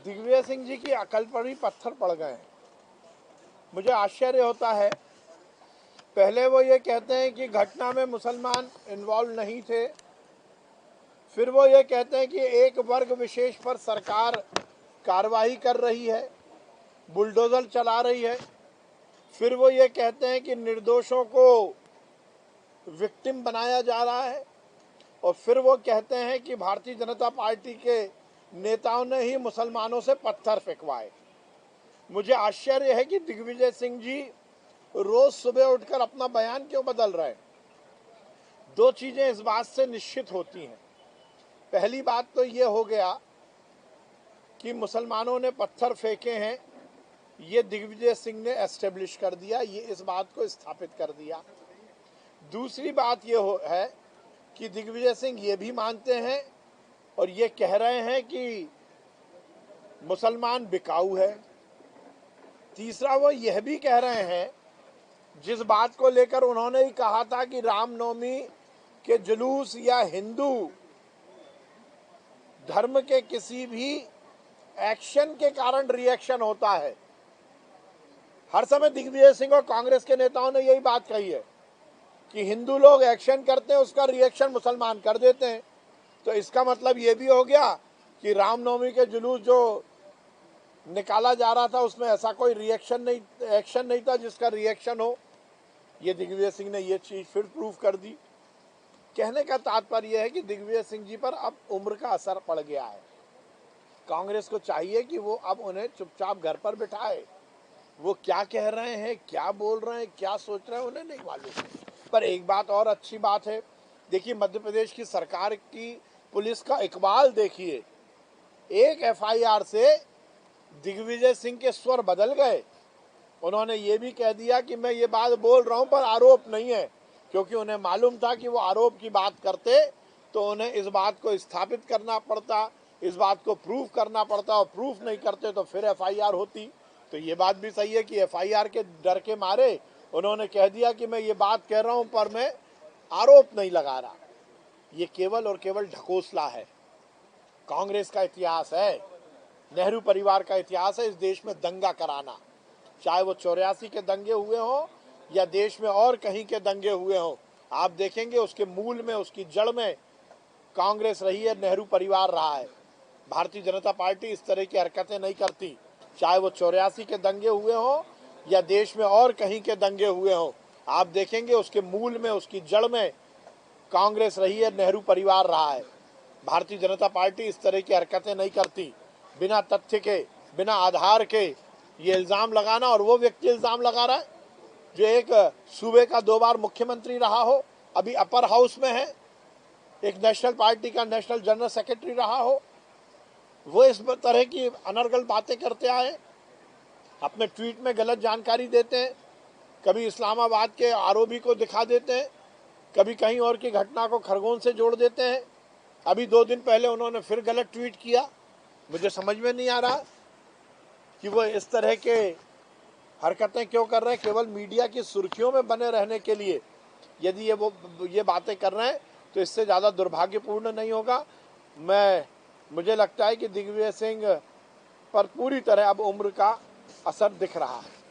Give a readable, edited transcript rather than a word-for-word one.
दिग्विजय सिंह जी की अकल पर ही पत्थर पड़ गए हैं। मुझे आश्चर्य होता है, पहले वो ये कहते हैं कि घटना में मुसलमान इन्वॉल्व नहीं थे, फिर वो ये कहते हैं कि एक वर्ग विशेष पर सरकार कार्रवाई कर रही है, बुलडोजर चला रही है, फिर वो ये कहते हैं कि निर्दोषों को विक्टिम बनाया जा रहा है, और फिर वो कहते हैं कि भारतीय जनता पार्टी के नेताओं ने ही मुसलमानों से पत्थर फेंकवाए। मुझे आश्चर्य है कि दिग्विजय सिंह जी रोज सुबह उठकर अपना बयान क्यों बदल रहे हैं। दो चीजें इस बात से निश्चित होती हैं। पहली बात तो ये हो गया कि मुसलमानों ने पत्थर फेंके हैं, ये दिग्विजय सिंह ने एस्टेब्लिश कर दिया, ये इस बात को स्थापित कर दिया। दूसरी बात ये है कि दिग्विजय सिंह ये भी मानते हैं और ये कह रहे हैं कि मुसलमान बिकाऊ है। तीसरा वो यह भी कह रहे हैं, जिस बात को लेकर उन्होंने ही कहा था कि रामनवमी के जुलूस या हिंदू धर्म के किसी भी एक्शन के कारण रिएक्शन होता है। हर समय दिग्विजय सिंह और कांग्रेस के नेताओं ने यही बात कही है कि हिंदू लोग एक्शन करते हैं, उसका रिएक्शन मुसलमान कर देते हैं। तो इसका मतलब ये भी हो गया कि रामनवमी के जुलूस जो निकाला जा रहा था उसमें ऐसा कोई एक्शन नहीं था जिसका रिएक्शन हो। ये दिग्विजय सिंह ने ये चीज फिर प्रूव कर दी। कहने का तात्पर्य यह है कि दिग्विजय सिंह जी पर अब उम्र का असर पड़ गया है। कांग्रेस को चाहिए कि वो अब उन्हें चुपचाप घर पर बिठाए। वो क्या कह रहे हैं, क्या बोल रहे हैं, क्या सोच रहे हैं, उन्हें नहीं मालूम। पर एक बात और अच्छी बात है, देखिए मध्य प्रदेश की सरकार की पुलिस का इकबाल देखिए। एक एफआईआर से दिग्विजय सिंह के स्वर बदल गए। उन्होंने ये भी कह दिया कि मैं ये बात बोल रहा हूं पर आरोप नहीं है, क्योंकि उन्हें मालूम था कि वो आरोप की बात करते तो उन्हें इस बात को स्थापित करना पड़ता, इस बात को प्रूफ करना पड़ता, और प्रूफ नहीं करते तो फिर एफआईआर होती। तो ये बात भी सही है कि एफआईआर के डर के मारे उन्होंने कह दिया कि मैं ये बात कह रहा हूं पर मैं आरोप नहीं लगा रहा। ये केवल और केवल ढकोसला है। कांग्रेस का इतिहास है, नेहरू परिवार का इतिहास है इस देश में दंगा कराना, चाहे वो 84 के दंगे हुए हों या देश में और कहीं के दंगे हुए हों। आप देखेंगे उसके मूल में, उसकी जड़ में कांग्रेस रही है, नेहरू परिवार रहा है। भारतीय जनता पार्टी इस तरह की हरकतें नहीं करती, चाहे वो 84 के दंगे हुए हों या देश में और कहीं के दंगे हुए हों। आप देखेंगे उसके मूल में, उसकी जड़ में कांग्रेस रही है, नेहरू परिवार रहा है। भारतीय जनता पार्टी इस तरह की हरकतें नहीं करती। बिना तथ्य के, बिना आधार के ये इल्जाम लगाना, और वो व्यक्ति इल्जाम लगा रहा है जो एक सूबे का 2 बार मुख्यमंत्री रहा हो, अभी अपर हाउस में है, एक नेशनल पार्टी का नेशनल जनरल सेक्रेटरी रहा हो, वो इस तरह की अनर्गल बातें करते आए, अपने ट्वीट में गलत जानकारी देते हैं, कभी इस्लामाबाद के आरओबी को दिखा देते हैं, कभी कहीं और की घटना को खरगोन से जोड़ देते हैं। अभी 2 दिन पहले उन्होंने फिर गलत ट्वीट किया। मुझे समझ में नहीं आ रहा कि वो इस तरह के हरकतें क्यों कर रहे हैं। केवल मीडिया की सुर्खियों में बने रहने के लिए यदि ये बातें कर रहे हैं तो इससे ज़्यादा दुर्भाग्यपूर्ण नहीं होगा। मुझे लगता है कि दिग्विजय सिंह पर पूरी तरह अब उम्र का असर दिख रहा है।